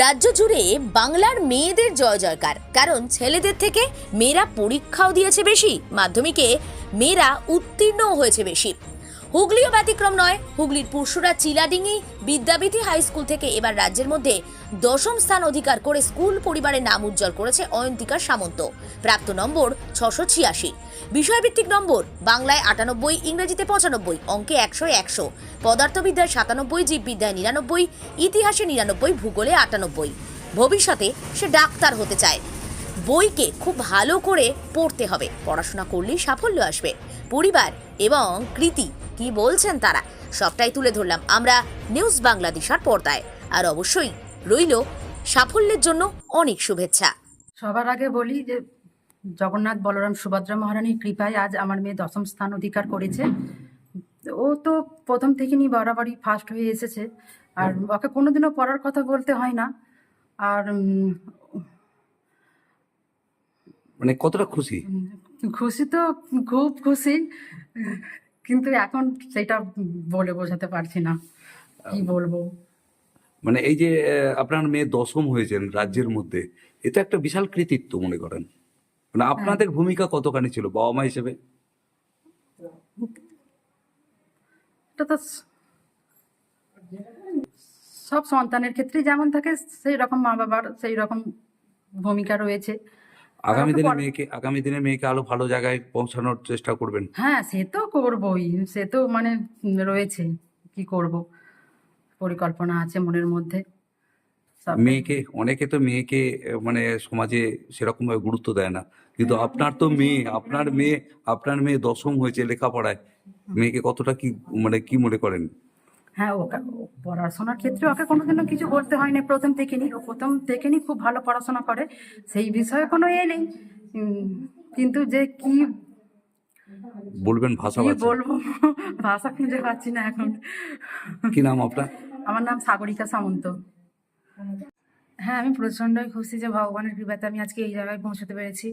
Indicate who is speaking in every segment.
Speaker 1: রাজ্য জুড়ে বাংলার মেয়েদের জয় জয়কার, কারণ ছেলেদের থেকে মেয়েরা পরীক্ষাও দিয়েছে বেশি, মাধ্যমিকে মেয়েরা উত্তীর্ণও হয়েছে বেশি। হুগলিও ব্যতিক্রম নয়। হুগলির পুরসুরা চিলাডিঙ্গি বিদ্যাবিধি হাই স্কুল থেকে এবার রাজ্যের মধ্যে 10ম স্থান অধিকার করে স্কুল পরিবারের নাম উজ্জ্বল করেছে অয়ন্তিকা সামন্ত। প্রাপ্ত নম্বর 686। বিষয়ভিত্তিক নম্বর বাংলায় 98, ইংরেজিতে 95, অঙ্কে 100, পদার্থবিদ্যায় 97, জীববিদ্যায় 99, ইতিহাসে 99, ভূগোলে 98। ভবিষ্যতে সে ডাক্তার হতে চায়। বইকে খুব ভালো করে পড়তে হবে, পড়াশোনা করলেই সাফল্য আসবে। পরিবার এবং কৃতি কি বলছেন তারা সবটাই তুলে ধরলাম আমরা নিউজ বাংলাদেশের পর্দায়। আর অবশ্যই রইল সাফল্যের জন্য অনেক শুভেচ্ছা।
Speaker 2: সবার আগে বলি যে জগন্নাথ বলরাম সুভদ্রা মহারানীর কৃপায় আজ আমার মেয়ে 10ম স্থান অধিকার করেছে। ও তো প্রথম থেকে নিয়ে বরাবরই ফার্স্ট হয়ে এসেছে, আর ওকে কোনোদিনও পড়ার কথা বলতে হয় না। আর
Speaker 3: মানে কতটা খুশি?
Speaker 2: খুশি তো খুব খুশি, কিন্তু এখন সেটা বলে বোঝাতে পারছি না, কি বলবো।
Speaker 3: মানে এই যে আপনার মেয়ে 10ম হয়েছেন রাজ্যের মধ্যে, এটা একটা বিশাল কৃতিত্ব মনে করেন? মানে আপনাদের ভূমিকা কতখানি ছিল বাবা মা হিসেবে?
Speaker 2: এটা তো সব সন্তানের ক্ষেত্রে যেমন থাকে সেই রকম মা বাবার সেই রকম ভূমিকা রয়েছে।
Speaker 3: আগামী দিনে মেয়েকে আরো ভালো জায়গায় পৌঁছানোর চেষ্টা করবেন?
Speaker 2: হ্যাঁ, সে তো করবই, সে তো মানে রয়েছে, কি করব, পরিকল্পনা আছে মনের মধ্যে।
Speaker 3: মেয়েকে অনেকে তো মেয়েকে মানে সমাজে সেরকম ভাবে গুরুত্ব দেয় না, কিন্তু আপনার মেয়ে 10ম হয়েছে লেখাপড়ায়। মেয়েকে কতটা কি মানে কি মনে করেন?
Speaker 2: হ্যাঁ, ওকে পড়াশোনার ক্ষেত্রে ওকে কোনোদিনও কিছু বলতে হয়নি। প্রথম থেকে নি খুব ভালো পড়াশোনা করে, সেই বিষয়ে কোনো নেই। কিন্তু যে কি
Speaker 3: বলবেন ভাষা
Speaker 2: বলবো, ভাষা খুঁজে পাচ্ছি না এখন।
Speaker 3: কি নাম আপনার?
Speaker 2: আমার নাম সাগরিকা সামন্ত। হ্যাঁ, আমি প্রচণ্ডই খুশি যে ভগবানের কৃপাতে আমি আজকে এই জায়গায় পৌঁছতে পেরেছি।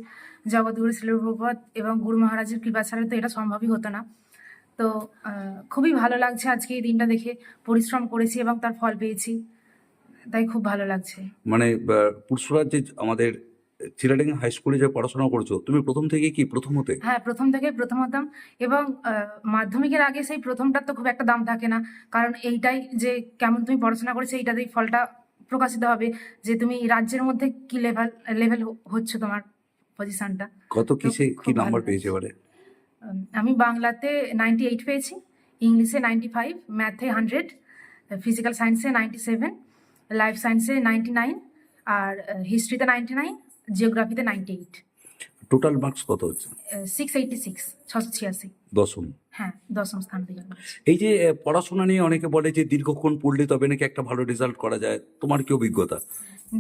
Speaker 2: জগৎগুরু শ্রী প্রভুপাদ এবং গুরু মহারাজের কৃপা ছাড়া তো এটা সম্ভবই হতো না। তো খুবই ভালো লাগছে আজকে এই দিনটা দেখে। পরিশ্রম করেছি এবং তার ফল পেয়েছি, তাই খুব ভালো লাগছে।
Speaker 3: মানে পুরসুরার যে আমাদের চিলাডিঙ্গি হাই স্কুলে যে পড়াশোনা করছো, তুমি প্রথম থেকে কি প্রথম হতে?
Speaker 2: হ্যাঁ, প্রথম থেকে প্রথম হতাম, এবং মাধ্যমিকের আগে সেই প্রথমটার তো খুব একটা দাম থাকে না, কারণ এইটাই যে কেমন তুমি পড়াশোনা করেছো এইটাতেই ফলটা প্রকাশিত হবে যে তুমি রাজ্যের মধ্যে কি লেভেল হচ্ছে, তোমার পজিশনটা।
Speaker 3: কত কিসে কি নাম্বার পেয়েছে এবারে?
Speaker 2: আমি বাংলাতে 98 পেয়েছি, ইংলিশে 95, ম্যাথে 100, ফিজিক্যাল সায়েন্সে 97, লাইফ সায়েন্সে 99, আর হিস্ট্রিতে 99, জিওগ্রাফিতে 98।
Speaker 3: টোটাল মার্কস কত হচ্ছে?
Speaker 2: 686, 686।
Speaker 3: 10ম?
Speaker 2: হ্যাঁ, 10ম স্থান অধিকার করেছি।
Speaker 3: এই যে পড়াশোনা নিয়ে অনেকে বলে যে দীর্ঘক্ষণ পড়লে তবে নাকি একটা ভালো রেজাল্ট করা যায়, তোমার কি অভিজ্ঞতা?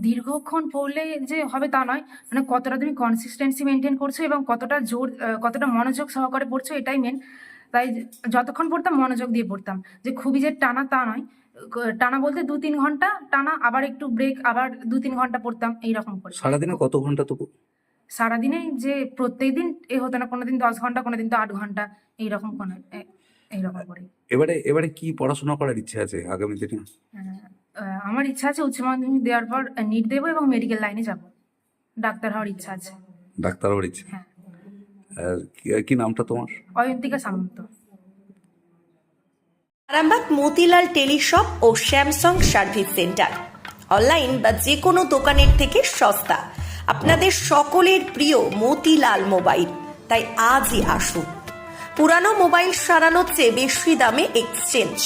Speaker 2: দীর্ঘক্ষণ পড়লে যে হবে তা নয়, মানে কতটা তুমি কনসিস্টেন্সি মেনটেন করছো এবং কতটা মনোযোগ সহকারে পড়ছো, এটাই মেন। তাই যতক্ষণ পড়তাম মনোযোগ দিয়ে পড়তাম, যে খুবই যে টানা তা নয়। টানা বলতে 2-3 ঘন্টা টানা, আবার একটু ব্রেক, আবার 2-3 ঘন্টা পড়তাম, এইরকম করে।
Speaker 3: সারাদিনে কত ঘন্টা তবু?
Speaker 2: সারাদিনে যে প্রত্যেকদিন হতো না, কোনোদিন 10 ঘন্টা, কোনোদিন তো 8 ঘন্টা, এইরকম করে।
Speaker 3: এবারে কি পড়াশোনা করার ইচ্ছে আছে আগামী দিনে?
Speaker 2: আমার ইচ্ছা আছে উচ্চ মাধ্যমিক দেওয়ার পর নিট দেবো এবং মেডিকেল লাইনে যাব, ডাক্তার হওয়ার ইচ্ছা আছে।
Speaker 3: ডাক্তার হওয়ার ইচ্ছে?
Speaker 2: হ্যাঁ।
Speaker 3: কি নামটা তোমার?
Speaker 2: অয়ন্তিকা সামন্ত।
Speaker 4: আরামবাগ মতিলাল টেলিশপ ও স্যামসাং সার্ভিস সেন্টার, অনলাইন বা যে কোনো দোকানের থেকে সস্তা। আপনাদের সকলের প্রিয় মতিলাল মোবাইল, তাই আজই আসুন। পুরানো মোবাইল সারানোর চেয়ে বেশি দামে এক্সচেঞ্জ,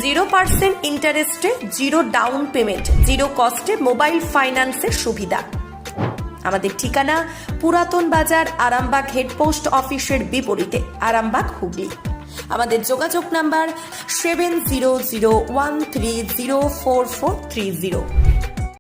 Speaker 4: 0% ইন্টারেস্টে, 0 ডাউন পেমেন্ট, 0 কস্টে মোবাইল ফাইন্যান্সের সুবিধা। আমাদের ঠিকানা পুরাতন বাজার, আরামবাগ হেডপোস্ট অফিসের বিপরীতে, আরামবাগ, হুগলি। আমাদের যোগাযোগ নাম্বার 7001304430।